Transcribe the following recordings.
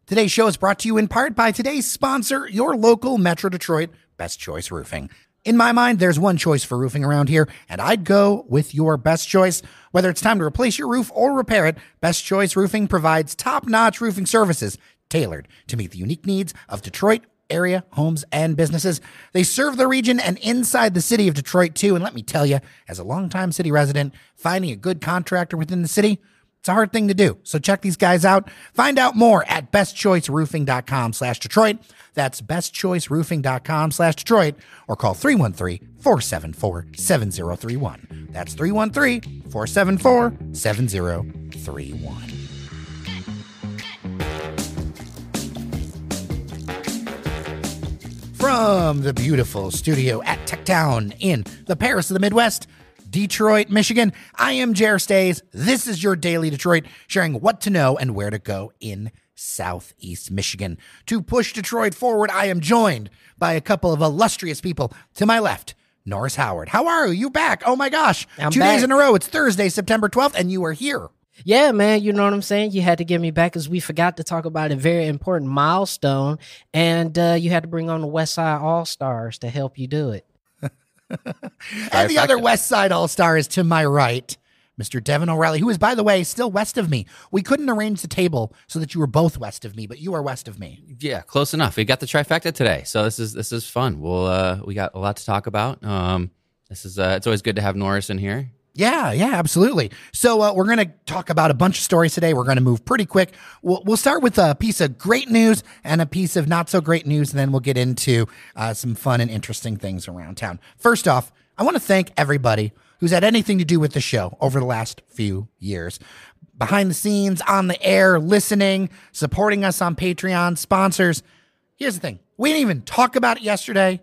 Today's show is brought to you in part by today's sponsor, your local Metro Detroit Best Choice Roofing. In my mind, there's one choice for roofing around here, and I'd go with your best choice. Whether it's time to replace your roof or repair it, Best Choice Roofing provides top-notch roofing services tailored to meet the unique needs of Detroit area homes and businesses. They serve the region and inside the city of Detroit, too. And let me tell you, as a longtime city resident, finding a good contractor within the city, it's a hard thing to do. So check these guys out. Find out more at bestchoiceroofing.com/Detroit. That's bestchoiceroofing.com/Detroit, or call 313-474-7031. That's 313-474-7031. From the beautiful studio at TechTown in the Paris of the Midwest, Detroit, Michigan, I am Jer Stays. This is your Daily Detroit, sharing what to know and where to go in Southeast Michigan. To push Detroit forward, I am joined by a couple of illustrious people. To my left, Norris Howard. How are you? You back? Oh my gosh. I'm 2 back. days in a row. It's Thursday, September 12th, and you are here. Yeah, man, you know what I'm saying? You had to get me back because we forgot to talk about a very important milestone, and you had to bring on the West Side All-Stars to help you do it. And the other West Side All-Star is to my right, Mr. Devon O'Reilly, who is, by the way, still west of me. We couldn't arrange the table so that you were both west of me, but you are west of me. Yeah, close enough. We got the trifecta today, so this is fun. We got a lot to talk about. It's always good to have Norris in here. Yeah, absolutely. So we're going to talk about a bunch of stories today. We're going to move pretty quick. We'll start with a piece of great news and a piece of not so great news, and then we'll get into some fun and interesting things around town. First off, I want to thank everybody who's had anything to do with the show over the last few years. Behind the scenes, on the air, listening, supporting us on Patreon, sponsors. Here's the thing. We didn't even talk about it yesterday.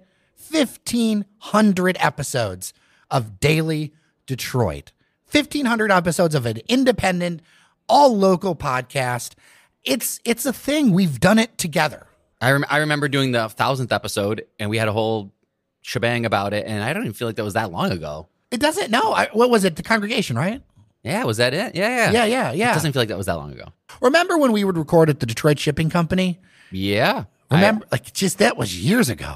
1,500 episodes of Daily Detroit. 1,500 episodes of an independent, all local podcast. It's a thing. We've done it together. I remember doing the 1,000th episode, and we had a whole shebang about it, and I don't even feel like that was that long ago. It doesn't. No. What was it? The Congregation, right? Yeah, was that it? Yeah. Yeah. It doesn't feel like that was that long ago. Remember when we would record at the Detroit Shipping Company? Yeah. Remember, that was years ago.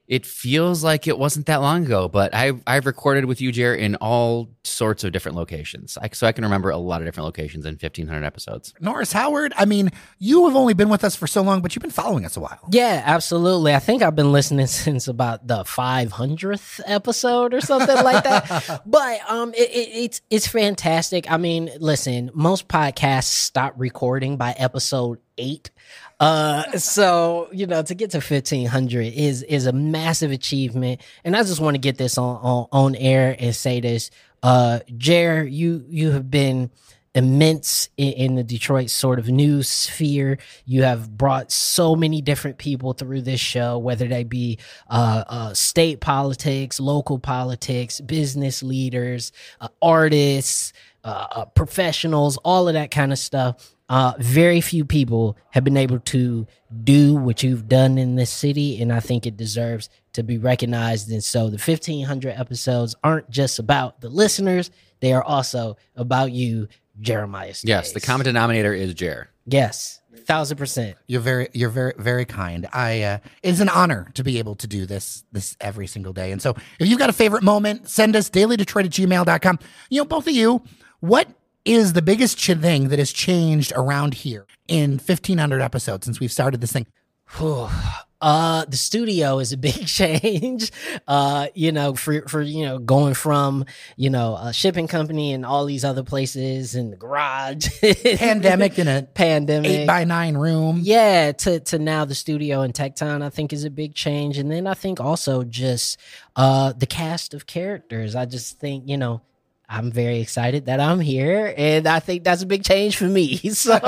It feels like it wasn't that long ago, but I've recorded with you, Jer, in all sorts of different locations. So I can remember a lot of different locations in 1,500 episodes. Norris Howard, I mean, you have only been with us for so long, but you've been following us a while. Yeah, absolutely. I think I've been listening since about the 500th episode or something like that. But it's fantastic. I mean, listen, most podcasts stop recording by episode 8. So, to get to 1,500 is a massive achievement. And I just want to get this on air and say this. Jer, you have been immense in the Detroit sort of news sphere. You have brought so many different people through this show, whether they be state politics, local politics, business leaders, artists, professionals, all of that kind of stuff. Very few people have been able to do what you've done in this city, and I think it deserves to be recognized. And so the 1,500 episodes aren't just about the listeners, they are also about you, Jeremiah Stays. Yes, the common denominator is Jer. Yes, 1,000%. You're very, very kind. It's an honor to be able to do this every single day. And so if you've got a favorite moment, send us dailydetroit@gmail.com. Both of you, what is the biggest thing that has changed around here in 1,500 episodes since we've started this thing? The studio is a big change. For going from, a shipping company and all these other places in the garage. Pandemic in a 8x9 room. Yeah, to now the studio in TechTown, I think is a big change. And then I think also just the cast of characters. I just think, I'm very excited that I'm here, and I think that's a big change for me. So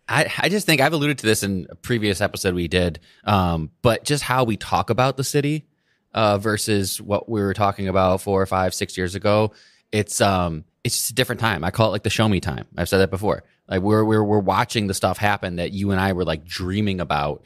I just think I've alluded to this in a previous episode we did, but just how we talk about the city versus what we were talking about 4, 5, 6 years ago. It's just a different time. I call it like the show me time. I've said that before. Like we're watching the stuff happen that you and I were like dreaming about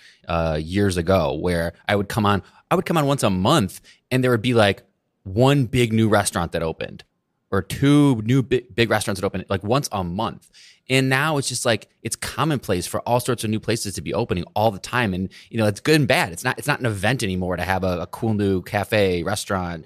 years ago. Where I would come on once a month, and there would be like one big new restaurant that opened, or two new big restaurants that open like once a month. And now it's just like it's commonplace for all sorts of new places to be opening all the time. And it's good and bad. It's not an event anymore to have a cool new cafe, restaurant,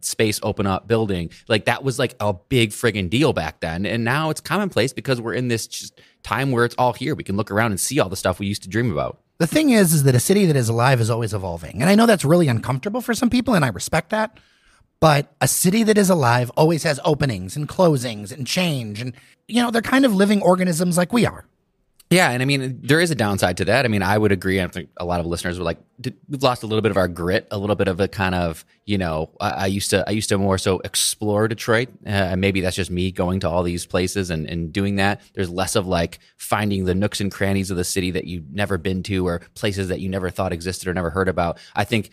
space open up, building. Like that was like a big friggin' deal back then. And now it's commonplace because we're in this just time where it's all here. We can look around and see all the stuff we used to dream about. The thing is that a city that is alive is always evolving. And I know that's really uncomfortable for some people, and I respect that. But a city that is alive always has openings and closings and change. And, they're kind of living organisms like we are. Yeah. And I mean, there is a downside to that. I mean, I would agree. I think a lot of listeners were like, we've lost a little bit of our grit, a little bit of a kind of, I used to more so explore Detroit. Maybe that's just me going to all these places and doing that. There's less of like finding the nooks and crannies of the city that you've never been to or places that you never thought existed or never heard about. I think,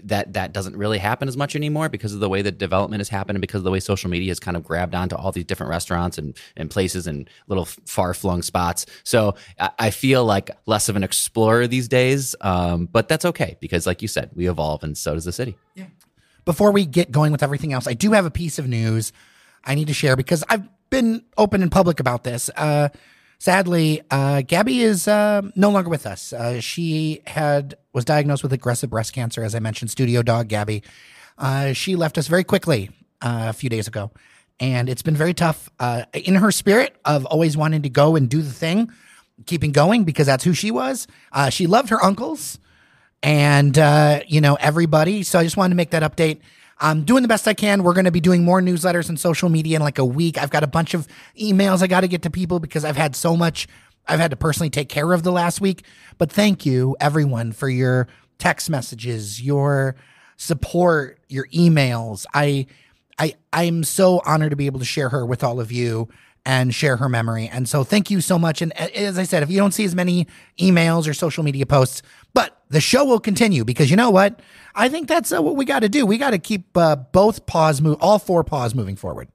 that doesn't really happen as much anymore because of the way that development has happened and because of the way social media has kind of grabbed onto all these different restaurants and places and little far-flung spots. So I feel like less of an explorer these days, but that's okay because like you said, we evolve and so does the city. Yeah. Before we get going with everything else, I do have a piece of news I need to share because I've been open and public about this. Sadly, Gabby is no longer with us. She was diagnosed with aggressive breast cancer, as I mentioned, studio dog Gabby. She left us very quickly a few days ago, and it's been very tough. In her spirit of always wanting to go and do the thing, keeping going because that's who she was. She loved her uncles and, everybody. So I just wanted to make that update. I'm doing the best I can. We're going to be doing more newsletters and social media in like a week. I've got a bunch of emails I got to get to people because I've had so much I've had to personally take care of the last week. But thank you, everyone, for your text messages, your support, your emails. I'm so honored to be able to share her with all of you and share her memory. And so thank you so much. And as I said, if you don't see as many emails or social media posts, but the show will continue because you know what? I think that's what we got to do. We got to keep all four paws moving forward.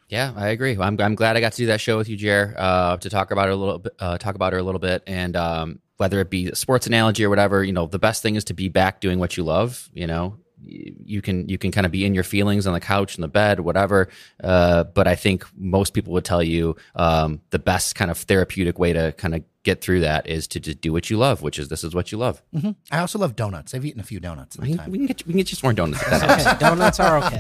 Yeah, I agree. I'm glad I got to do that show with you, Jer, to talk about her a little bit. And whether it be a sports analogy or whatever, the best thing is to be back doing what you love. You can kind of be in your feelings on the couch, in the bed, whatever. But I think most people would tell you the best kind of therapeutic way to kind of get through that is to just do what you love, this is what you love. Mm-hmm. I also love donuts. I've eaten a few donuts in the time. We can get you some more donuts. Okay, donuts are okay.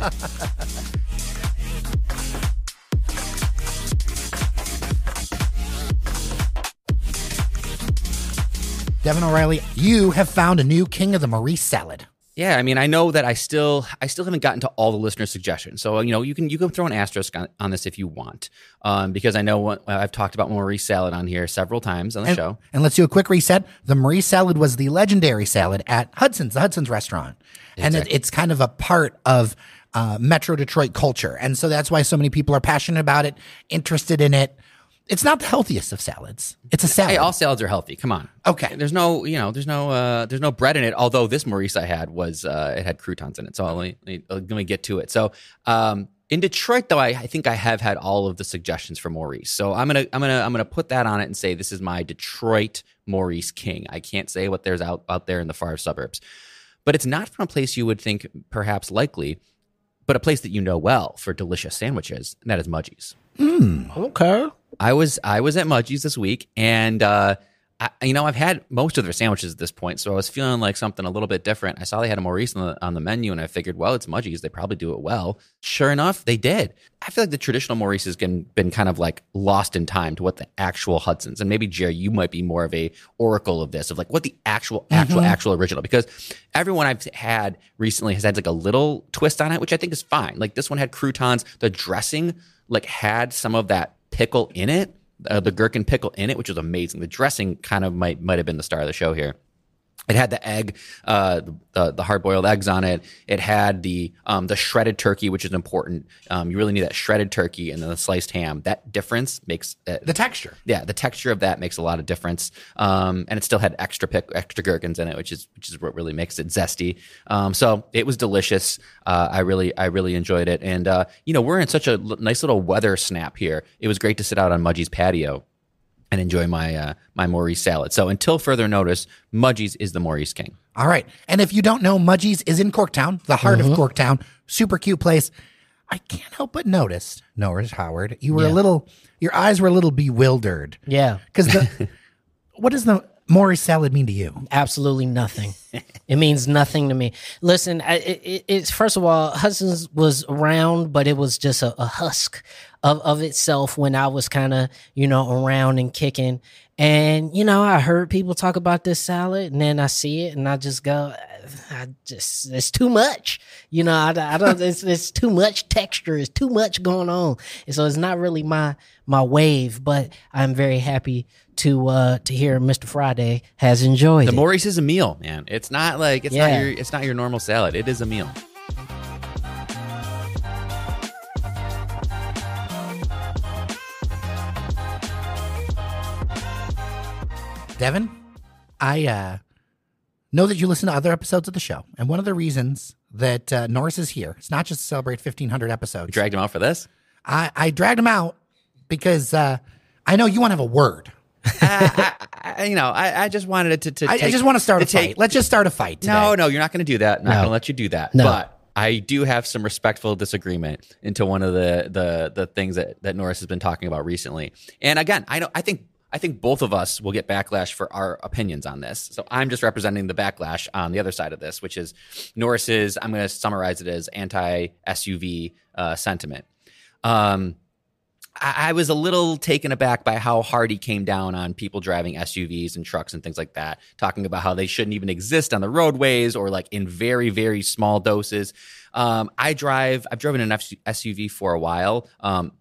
Devon O'Reilly, you have found a new king of the Maurice salad. Yeah, I mean, I know that I still haven't gotten to all the listener suggestions. So, you can throw an asterisk on this if you want, because I know I've talked about Maurice salad on here several times on the show. And let's do a quick reset. The Maurice salad was the legendary salad at the Hudson's restaurant. Exactly. And it's kind of a part of Metro Detroit culture. And so that's why so many people are passionate about it, interested in it. It's not the healthiest of salads. It's a salad. Hey, all salads are healthy. Come on. Okay. There's no bread in it. Although this Maurice I had it had croutons in it. So let me get to it. So in Detroit, though, I think I have had all of the suggestions for Maurice. So I'm gonna put that on it and say this is my Detroit Maurice King. I can't say what there's out there in the far suburbs, but it's not from a place you would think perhaps likely, but a place that you know well for delicious sandwiches, and that is Mudgie's. Okay. I was at Mudgie's this week, and I've had most of their sandwiches at this point, so I was feeling like something a little bit different. I saw they had a Maurice on the menu, and I figured, well, it's Mudgie's. They probably do it well. Sure enough, they did. I feel like the traditional Maurice has been kind of like lost in time to what the actual Hudson's, and maybe, Jerry, you might be more of a oracle of this, of like what the actual original, because everyone I've had recently has had like a little twist on it, which I think is fine. Like this one had croutons. The dressing like had some of that pickle in it, the gherkin pickle in it, which was amazing. The dressing kind of might have been the star of the show here. It had the egg, the hard-boiled eggs on it. It had the shredded turkey, which is important. You really need that shredded turkey and then the sliced ham. That difference makes the texture. Yeah, the texture of that makes a lot of difference. And it still had extra gherkins in it, which is what really makes it zesty. So it was delicious. I really enjoyed it. And we're in such a nice little weather snap here. It was great to sit out on Mudgie's patio and enjoy my Maurice salad. So until further notice, Mudgie's is the Maurice King. All right. And if you don't know, Mudgie's is in Corktown, the heart of Corktown. Super cute place. I can't help but notice, Norris Howard, you were Yeah. your eyes were a little bewildered. Yeah. Because what does the Maurice salad mean to you? Absolutely nothing. It means nothing to me. Listen, it's first of all, Hudson's was around, but it was just a husk of itself when I was kind of, around and kicking. And, I heard people talk about this salad, and then I see it and I just go, it's too much. I don't, it's too much texture. It's too much going on. And so it's not really my wave, but I'm very happy to hear Mr. Friday has enjoyed The it. Maurice is a meal, man. It's not like it's not your normal salad. It is a meal. Devon, I know that you listen to other episodes of the show, and one of the reasons that Norris is here, it's not just to celebrate 1,500 episodes. You dragged him out for this? I dragged him out because I know you want to have a word. I just wanted it to I just want to start a fight. Let's just start a fight today. No, you're not going to do that. I'm not No. going to let you do that. No. But I do have some respectful disagreement into one of the things that Norris has been talking about recently. And again, I think both of us will get backlash for our opinions on this. So I'm just representing the backlash on the other side of this, which is Norris's, I'm going to summarize it as anti-SUV sentiment. I was a little taken aback by how hard he came down on people driving SUVs and trucks and things like that, talking about how they shouldn't even exist on the roadways or like in very, very small doses. I've driven an SUV for a while,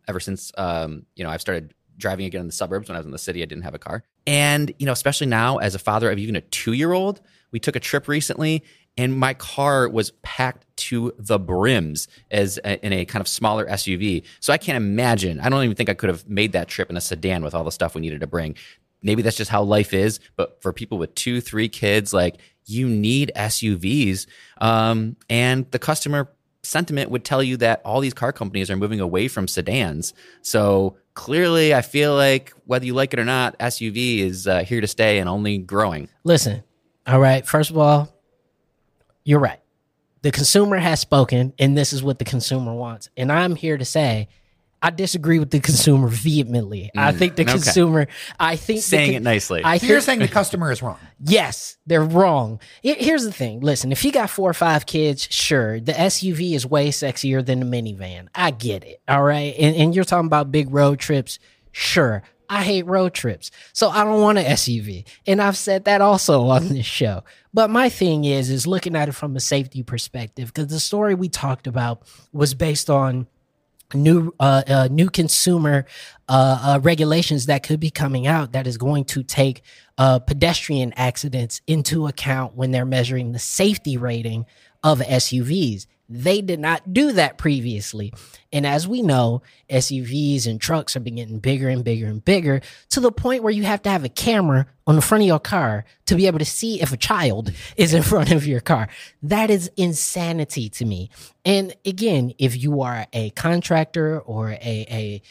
ever since, I've started driving again in the suburbs. When I was in the city, I didn't have a car. And, especially now as a father of even a 2-year-old, we took a trip recently and my car was packed to the brims in a kind of smaller SUV. So I can't imagine. I don't even think I could have made that trip in a sedan with all the stuff we needed to bring. Maybe that's just how life is. But for people with 2-3 kids, like, you need SUVs. And the customer sentiment would tell you that all these car companies are moving away from sedans. So clearly, I feel like whether you like it or not, SUV is here to stay and only growing. Listen, all right. First of all, you're right. The consumer has spoken, and this is what the consumer wants. And I'm here to say, I disagree with the consumer vehemently. I think the consumer, Saying it nicely. So you're saying the customer is wrong. Yes, they're wrong. Here's the thing. Listen, if you got 4 or 5 kids, sure, the SUV is way sexier than the minivan. I get it. All right. And you're talking about big road trips. Sure. I hate road trips. So I don't want an SUV. And I've said that also on this show. But my thing is looking at it from a safety perspective, because the story we talked about was based on new consumer regulations that could be coming out that is going to take pedestrian accidents into account when they're measuring the safety rating of SUVs. They did not do that previously. And as we know, SUVs and trucks are getting bigger and bigger and bigger to the point where you have to have a camera on the front of your car to be able to see if a child is in front of your car. That is insanity to me. And again, if you are a contractor or a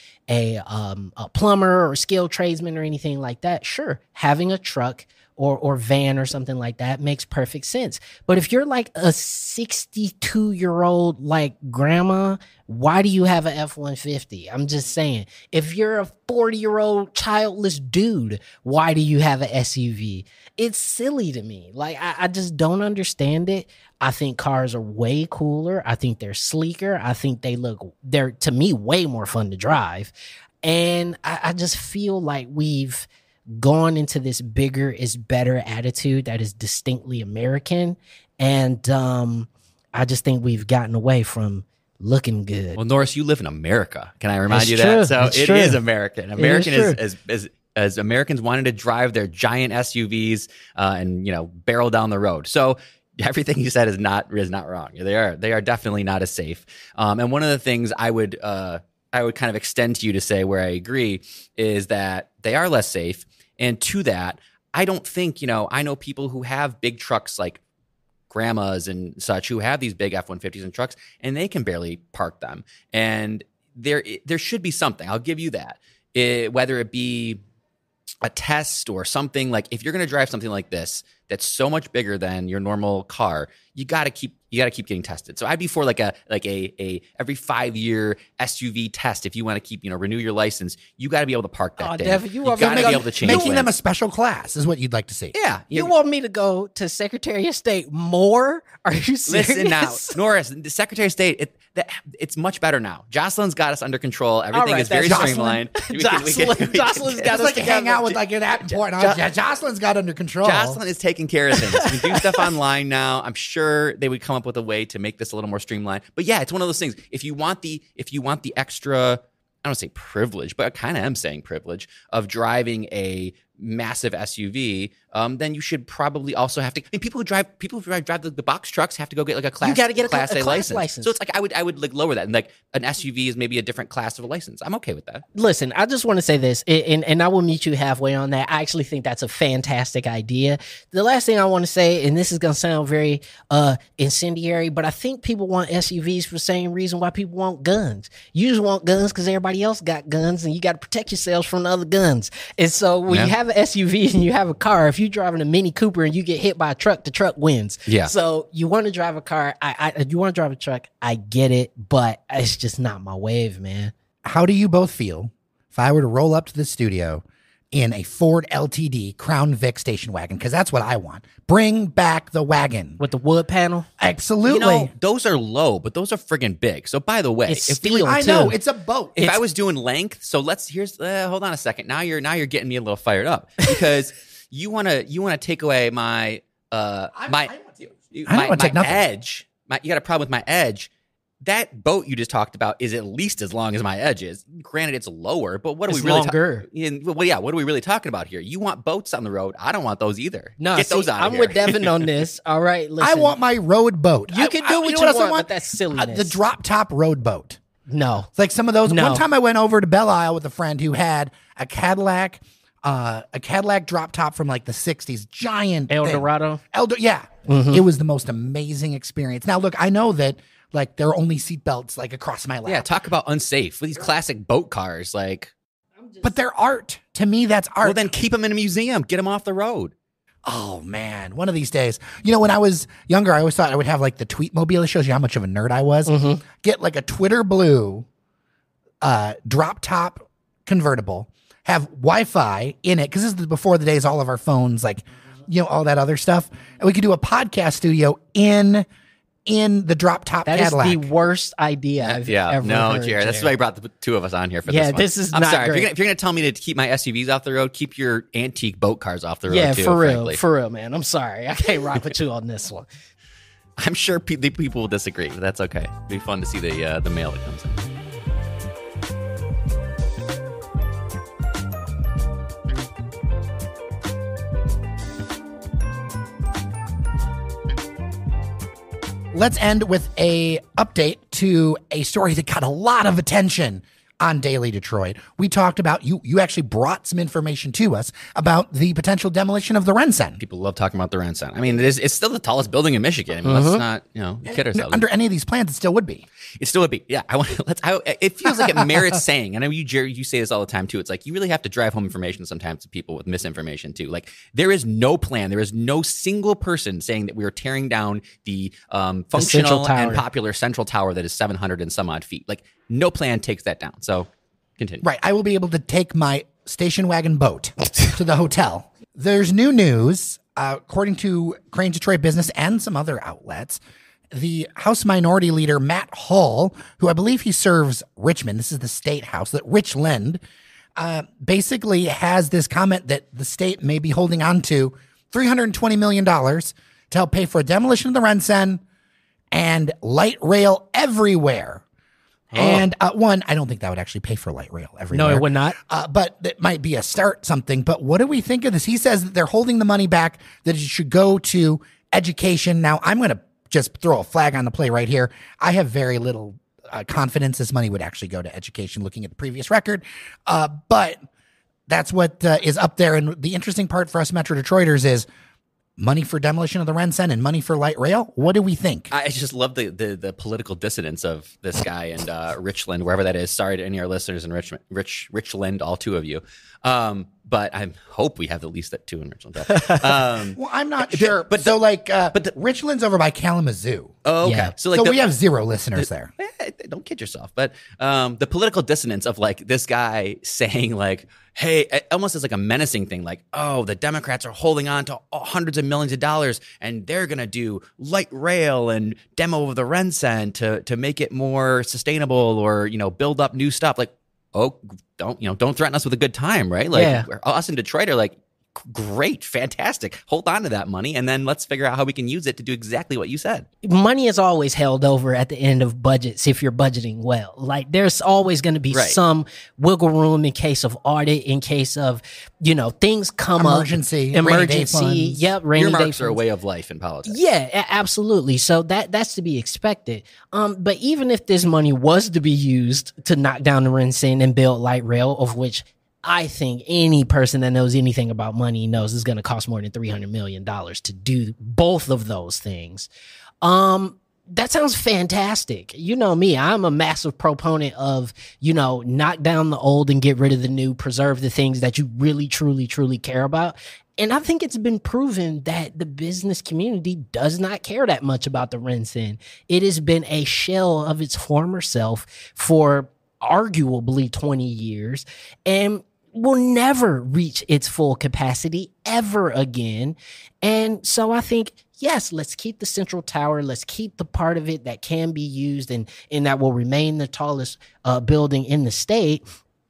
plumber or skilled tradesman or anything like that, sure, having a truck or van or something like that makes perfect sense. But if you're like a 62-year-old like grandma, why do you have an F-150? I'm just saying. If you're a 40-year-old childless dude, why do you have an SUV? It's silly to me. Like, I just don't understand it. I think cars are way cooler. I think they're sleeker. I think they're, to me, way more fun to drive. And I just feel like we've gone into this bigger is better attitude that is distinctly American. And I just think we've gotten away from looking good. Well, Norris, you live in America. Can I remind you It's true. that? So It's it true. is American. American true. is as Americans wanted to drive their giant SUVs and barrel down the road. So everything you said is not wrong. They are definitely not as safe. And one of the things I would kind of extend to you to say where I agree is that they are less safe. And to that, I don't think, I know people who have big trucks like grandmas and such who have these big F-150s and trucks, and they can barely park them. And there should be something. I'll give you that. Whether it be a test or something, like if you're going to drive something like this, that's so much bigger than your normal car, you got to keep getting tested. So I'd be for like a every 5-year SUV test. If you want to keep, renew your license, you got to be able to park that thing. Devon, you got to be able to change making them a special class is what you'd like to see. Yeah. You want me to go to Secretary of State more? Are you serious? Listen now, Norris, the Secretary of State, it's much better now. Jocelyn's got us under control. Everything is very streamlined. Jocelyn's got us like hang out with like that important. Jocelyn's got under control. Jocelyn is taking care of things. We can do stuff online now. I'm sure they would come up with a way to make this a little more streamlined. But yeah, it's one of those things. If you want the extra, I don't say privilege, but I kind of am saying privilege of driving a massive SUV, then you should probably also have to. I mean, people who drive the box trucks have to go get like a class. You got to get a class A license. So it's like I would like lower that, and like an SUV is maybe a different class of a license. I'm okay with that. Listen, I just want to say this, and I will meet you halfway on that. I actually think that's a fantastic idea. The last thing I want to say, and this is going to sound very incendiary, but I think people want SUVs for the same reason why people want guns. You just want guns because everybody else got guns, and you got to protect yourselves from the other guns. And so when you have an SUV and you have a car, if you're driving a Mini Cooper and you get hit by a truck, the truck wins. Yeah. So you want to drive a car, you want to drive a truck, I get it, but it's just not my wave, man. How do you both feel if I were to roll up to the studio in a Ford LTD Crown Vic station wagon? Because that's what I want. Bring back the wagon. With the wood panel? Absolutely. Those are low, but those are friggin' big. So by the way, It's steel, I know, it's a boat. If I was doing length, so hold on a second. Now you're getting me a little fired up because you want to take away my edge. You got a problem with my edge. That boat you just talked about is at least as long as my edge is. Granted, it's lower, but what are we really longer? What are we really talking about here? You want boats on the road? I don't want those either. No, Get those out of I'm here. with Devon on this. All right, listen. I want my road boat. You can do what you want, but that's silliness. The drop top road boat. No. It's like some of those. No. One time I went over to Belle Isle with a friend who had a Cadillac drop top from like the 60s, giant Eldorado. Yeah. Mm-hmm. It was the most amazing experience. Now, look, I know that like there are only seatbelts like across my lap. Yeah, talk about unsafe with these classic boat cars. Like, but they're art. To me, that's art. well, then keep them in a museum. Get them off the road. Oh man, one of these days. When I was younger, I always thought I would have like the Tweetmobile. It shows you how much of a nerd I was. Mm-hmm. Get like a Twitter blue drop top convertible. Have Wi-Fi in it because this is before the days all of our phones, like all that other stuff, and we could do a podcast studio in the drop top Cadillac. That is the worst idea I've ever heard. Jared, that's why I brought the two of us on here for this one. Yeah, this is I'm not sorry. great. If you're gonna tell me to keep my SUVs off the road, keep your antique boat cars off the road. Yeah, too, for frankly. real, man. I'm sorry, I can't rock with you on this one. I'm sure people will disagree, but that's okay. It'll be fun to see the mail that comes in. Let's end with a update to a story that got a lot of attention on Daily Detroit. We talked about, you actually brought some information to us about the potential demolition of the RenCen. People love talking about the RenCen. I mean, it's still the tallest building in Michigan. I mean, let's not, kid ourselves. Under any of these plans, it still would be. It still would be. Yeah. It feels like it merits saying. I know you, Jerry, you say this all the time too. It's like you really have to drive home information sometimes to people with misinformation too. Like there is no plan. There is no single person saying that we are tearing down the functional and popular central tower that is 700 and some odd feet. Like no plan takes that down. So continue. Right. I will be able to take my station wagon boat to the hotel. There's new news, according to Crane Detroit Business and some other outlets. The House Minority Leader, Matt Hall, who I believe he serves Richmond, this is the state house, that Richland, basically has this comment that the state may be holding on to $320 million to help pay for a demolition of the RenCen and light rail everywhere. Oh. And one, I don't think that would actually pay for light rail everywhere. No, it would not. But it might be a start something. But what do we think of this? He says that they're holding the money back, that it should go to education. Now, I'm going to just throw a flag on the play right here. I have very little confidence this money would actually go to education looking at the previous record. But that's what is up there. And the interesting part for us Metro Detroiters is money for demolition of the RenCen and money for light rail. What do we think? I just love the political dissonance of this guy and Richland, wherever that is. Sorry to any of our listeners in Richland, all two of you. But I hope we have at least that two in Richland. Well, I'm not sure. But Richland's over by Kalamazoo. Oh, okay. Yeah. So we have 0 listeners there. Don't kid yourself. But the political dissonance of like this guy saying like, hey, almost as like a menacing thing, like, oh, the Democrats are holding on to hundreds of millions of dollars and they're going to do light rail and demo of the RenCen to make it more sustainable or, build up new stuff. Like, oh, don't threaten us with a good time, right? Like us in Detroit are like, great, fantastic. Hold on to that money, and then let's figure out how we can use it to do exactly what you said. Money is always held over at the end of budgets if you're budgeting well. Like there's always going to be some wiggle room in case of audit, in case of things come emergency, up, rainy day funds. Yep, rainy day Earmarks funds are a way of life in politics. Yeah, absolutely. So that's to be expected. But even if this money was to be used to knock down the RenCen and build light rail, of which I think any person that knows anything about money knows it's going to cost more than $300 million to do both of those things. That sounds fantastic. You know me, I'm a massive proponent of, knock down the old and get rid of the new, preserve the things that you really, truly, truly care about. And I think it's been proven that the business community does not care that much about the RenCen. It has been a shell of its former self for arguably 20 years. And will never reach its full capacity ever again. And so I think, yes, let's keep the central tower. Let's keep the part of it that can be used and that will remain the tallest building in the state.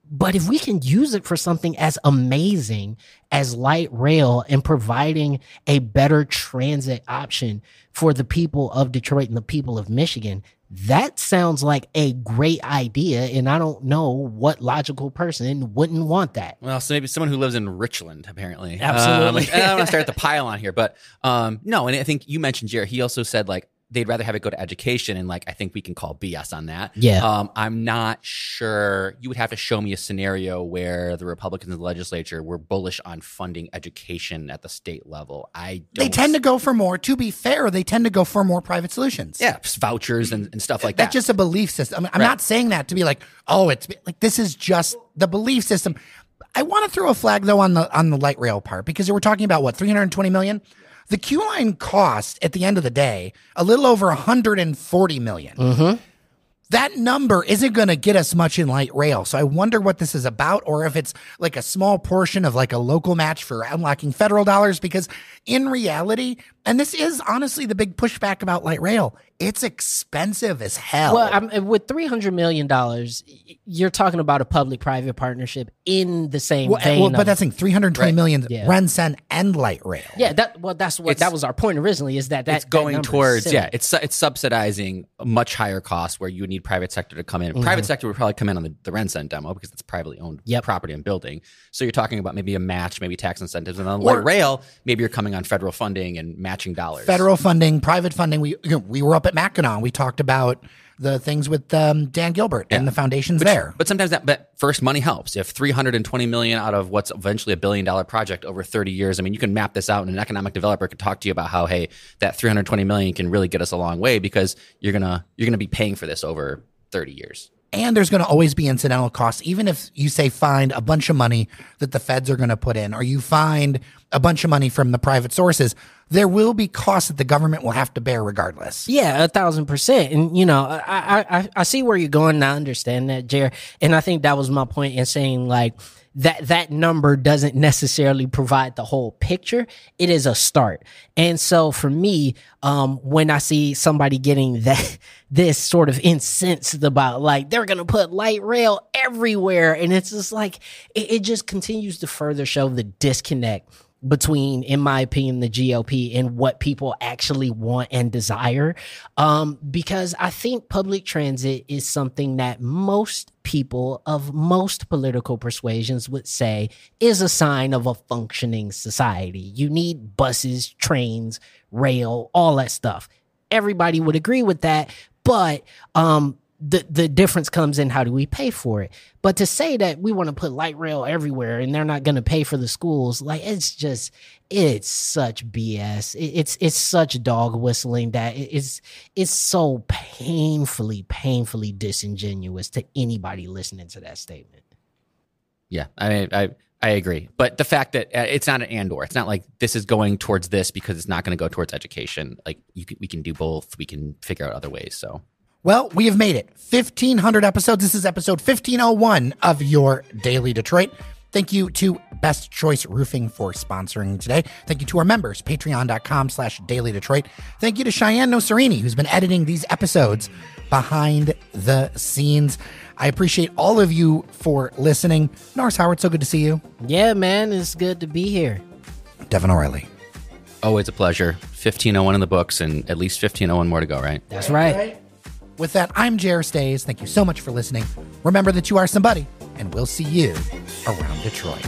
But if we can use it for something as amazing as light rail and providing a better transit option for the people of Detroit and the people of Michigan, that sounds like a great idea, and I don't know what logical person wouldn't want that. Well, so maybe someone who lives in Richland, apparently. Absolutely. I don't want to start the pile on here, but no, and I think you mentioned, Jared, he also said, like, they'd rather have it go to education, and like I think we can call BS on that. Yeah. I'm not sure. You would have to show me a scenario where the Republicans in the legislature were bullish on funding education at the state level. They tend to go for more. To be fair, they tend to go for more private solutions. Yeah, vouchers and stuff like that. That's just a belief system. I'm not saying that to be like, oh, it's like this is just the belief system. I want to throw a flag though on the light rail part because we're talking about what, 320 million. The Q line cost at the end of the day a little over 140 million. Mm-hmm. That number isn't going to get us much in light rail. So I wonder what this is about, or if it's like a small portion of like a local match for unlocking federal dollars, because in reality, and this is honestly the big pushback about light rail, it's expensive as hell. Well, with $300 million, you're talking about a public-private partnership in the same vein. But that's saying 320 million RenCen and light rail. Yeah, that was our point originally. Is that it's going towards it's subsidizing a much higher cost where you would need private sector to come in. Mm-hmm. Private sector would probably come in on the RenCen demo because it's privately owned property and building. So you're talking about maybe a match, maybe tax incentives, and on light rail, maybe you're coming on federal funding and matching dollars. Federal funding, private funding. We were up at Mackinac. We talked about the things with Dan Gilbert and the foundations there. But sometimes but first money helps. If 320 million out of what's eventually $1 billion project over 30 years, I mean, you can map this out and an economic developer could talk to you about how, hey, that 320 million can really get us a long way because you're gonna be paying for this over 30 years. And there's going to always be incidental costs, even if you say find a bunch of money that the feds are going to put in, or you find a bunch of money from the private sources, there will be costs that the government will have to bear regardless. Yeah, 1,000%. And, I see where you're going, and I understand that, Jared. And I think that was my point in saying, like, that number doesn't necessarily provide the whole picture. It is a start. And so for me, when I see somebody getting this sort of incensed about, like, they're going to put light rail everywhere, and it's just like, it just continues to further show the disconnect between, in my opinion, the GOP and what people actually want and desire. Because I think public transit is something that most people of most political persuasions would say is a sign of a functioning society. You need buses, trains, rail, all that stuff. Everybody would agree with that. But the difference comes in how do we pay for it. But to say that we want to put light rail everywhere and they're not going to pay for the schools, like it's such BS. It's such dog whistling that it's so painfully disingenuous to anybody listening to that statement. Yeah, I agree. But the fact that it's not an and/or, it's not like this is going towards this because it's not going to go towards education. Like we can do both. We can figure out other ways. So. Well, we have made it 1,500 episodes. This is episode 1501 of your Daily Detroit. Thank you to Best Choice Roofing for sponsoring today. Thank you to our members, patreon.com/Daily Detroit. Thank you to Cheyenne Noserini, who's been editing these episodes behind the scenes. I appreciate all of you for listening. Norris Howard, so good to see you. Yeah, man, it's good to be here. Devon O'Reilly. Always a pleasure. 1501 in the books and at least 1501 more to go, right? That's right. With that, I'm Jer Stays. Thank you so much for listening. Remember that you are somebody, and we'll see you around Detroit.